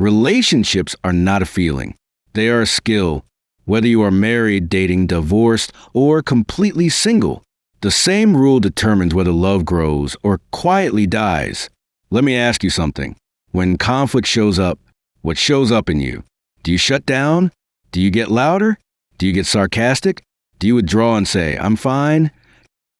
Relationships are not a feeling. They are a skill. Whether you are married, dating, divorced, or completely single, the same rule determines whether love grows or quietly dies. Let me ask you something. When conflict shows up, what shows up in you? Do you shut down? Do you get louder? Do you get sarcastic? Do you withdraw and say, "I'm fine"?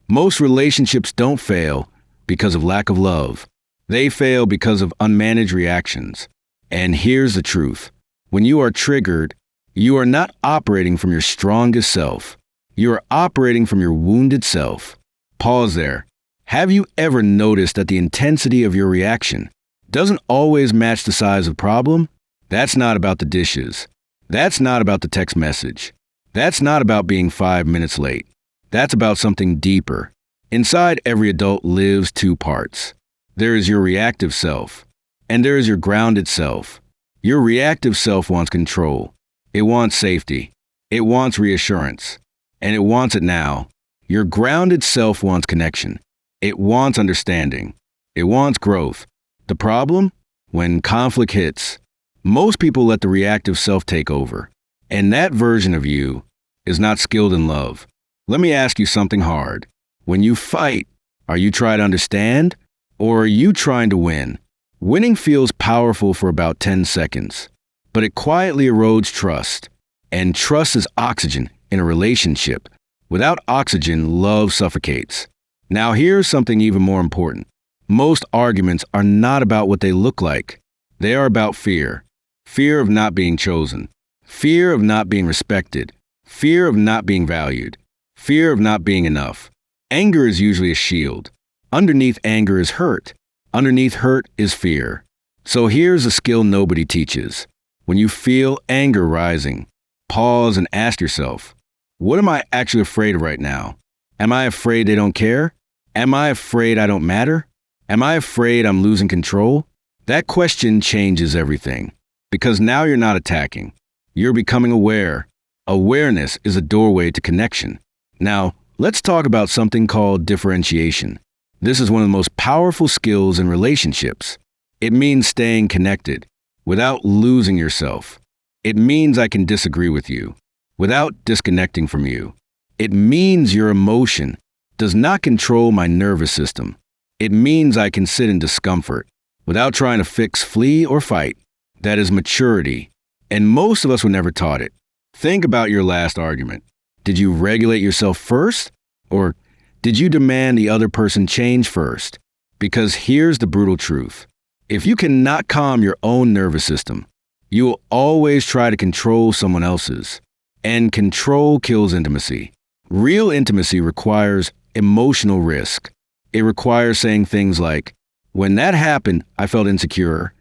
Most relationships don't fail because of lack of love. They fail because of unmanaged reactions. And here's the truth. When you are triggered, you are not operating from your strongest self. You are operating from your wounded self. Pause there. Have you ever noticed that the intensity of your reaction doesn't always match the size of the problem? That's not about the dishes. That's not about the text message. That's not about being 5 minutes late. That's about something deeper. Inside every adult lives two parts. There is your reactive self, and there is your grounded self. Your reactive self wants control. It wants safety. It wants reassurance. And it wants it now. Your grounded self wants connection. It wants understanding. It wants growth. The problem? When conflict hits, most people let the reactive self take over. And that version of you is not skilled in love. Let me ask you something hard. When you fight, are you trying to understand or are you trying to win? Winning feels powerful for about 10 seconds, but it quietly erodes trust. And trust is oxygen in a relationship. Without oxygen, love suffocates. Now here's something even more important. Most arguments are not about what they look like. They are about fear. Fear of not being chosen. Fear of not being respected. Fear of not being valued. Fear of not being enough. Anger is usually a shield. Underneath anger is hurt. Underneath hurt is fear. So here's a skill nobody teaches. When you feel anger rising, pause and ask yourself, what am I actually afraid of right now? Am I afraid they don't care? Am I afraid I don't matter? Am I afraid I'm losing control? That question changes everything. Because now you're not attacking. You're becoming aware. Awareness is a doorway to connection. Now, let's talk about something called differentiation. This is one of the most powerful skills in relationships. It means staying connected without losing yourself. It means I can disagree with you without disconnecting from you. It means your emotion does not control my nervous system. It means I can sit in discomfort without trying to fix, flee, or fight. That is maturity. And most of us were never taught it. Think about your last argument. Did you regulate yourself first? Or did you demand the other person change first? Because here's the brutal truth. If you cannot calm your own nervous system, you will always try to control someone else's. And control kills intimacy. Real intimacy requires emotional risk. It requires saying things like, when that happened, I felt insecure.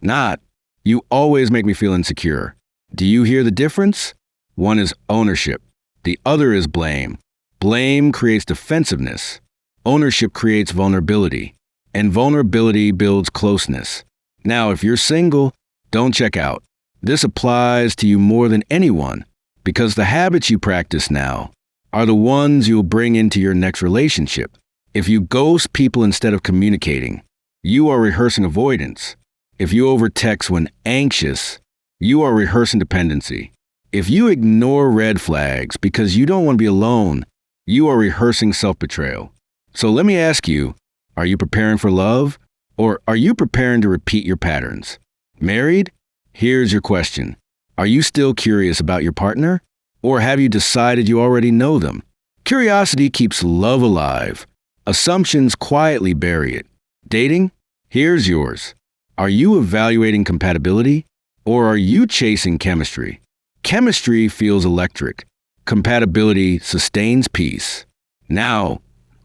Not, you always make me feel insecure. Do you hear the difference? One is ownership. The other is blame. Blame creates defensiveness. Ownership creates vulnerability. And vulnerability builds closeness. Now, if you're single, don't check out. This applies to you more than anyone, because the habits you practice now are the ones you'll bring into your next relationship. If you ghost people instead of communicating, you are rehearsing avoidance. If you overtext when anxious, you are rehearsing dependency. If you ignore red flags because you don't want to be alone, you are rehearsing self-betrayal. So let me ask you, are you preparing for love? Or are you preparing to repeat your patterns? Married? Here's your question. Are you still curious about your partner? Or have you decided you already know them? Curiosity keeps love alive. Assumptions quietly bury it. Dating? Here's yours. Are you evaluating compatibility? Or are you chasing chemistry? Chemistry feels electric. Compatibility sustains peace. Now,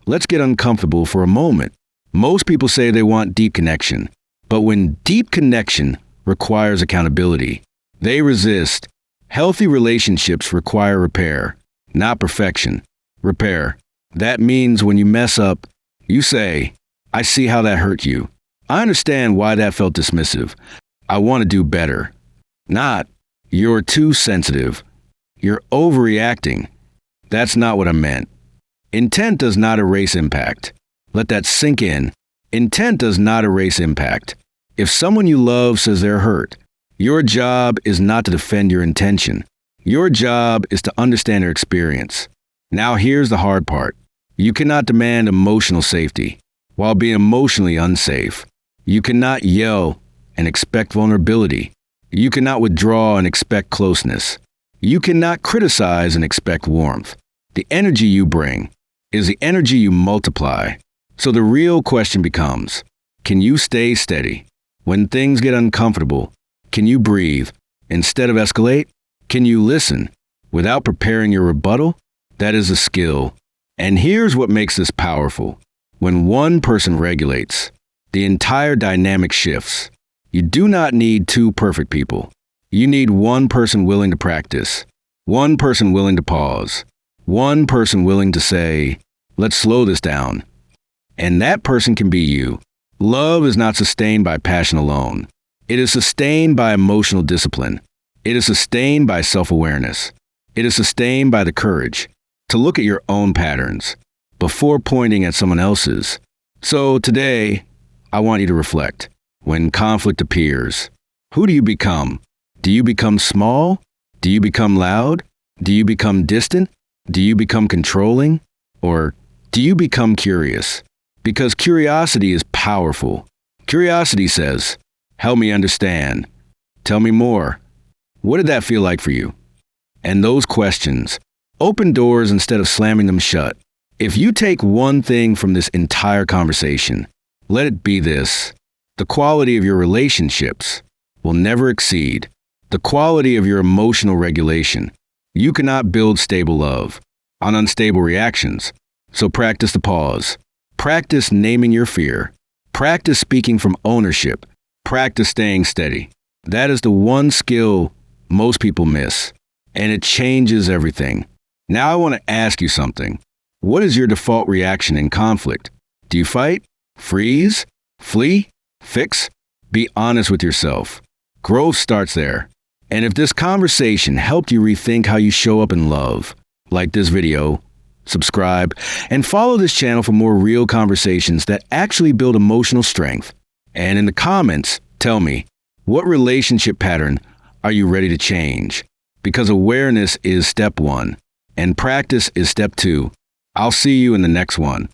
let's get uncomfortable for a moment. Most people say they want deep connection. But when deep connection requires accountability, they resist. Healthy relationships require repair, not perfection. Repair. That means when you mess up, you say, I see how that hurt you. I understand why that felt dismissive. I want to do better. Not, you're too sensitive. You're overreacting. That's not what I meant. Intent does not erase impact. Let that sink in. Intent does not erase impact. If someone you love says they're hurt, Your job is not to defend your intention. Your job is to understand their experience. Now here's the hard part. You cannot demand emotional safety while being emotionally unsafe. You cannot yell and expect vulnerability. You cannot withdraw and expect closeness. You cannot criticize and expect warmth. The energy you bring is the energy you multiply. So the real question becomes, can you stay steady? When things get uncomfortable, can you breathe instead of escalate? Can you listen without preparing your rebuttal? That is a skill. And here's what makes this powerful. When one person regulates, the entire dynamic shifts. You do not need two perfect people. You need one person willing to practice, one person willing to pause, one person willing to say, let's slow this down. And that person can be you. Love is not sustained by passion alone. It is sustained by emotional discipline. It is sustained by self-awareness. It is sustained by the courage to look at your own patterns before pointing at someone else's. So today, I want you to reflect. When conflict appears, who do you become? Do you become small? Do you become loud? Do you become distant? Do you become controlling? Or do you become curious? Because curiosity is powerful. Curiosity says, help me understand. Tell me more. What did that feel like for you? And those questions open doors instead of slamming them shut. If you take one thing from this entire conversation, let it be this. The quality of your relationships will never exceed the quality of your emotional regulation. You cannot build stable love on unstable reactions. So practice the pause. Practice naming your fear. Practice speaking from ownership. Practice staying steady. That is the one skill most people miss, and it changes everything. Now I want to ask you something. What is your default reaction in conflict? Do you fight? Freeze? Flee? Fix? Be honest with yourself. Growth starts there. And if this conversation helped you rethink how you show up in love, like this video, subscribe, and follow this channel for more real conversations that actually build emotional strength. And in the comments, tell me, what relationship pattern are you ready to change? Because awareness is step one, and practice is step two. I'll see you in the next one.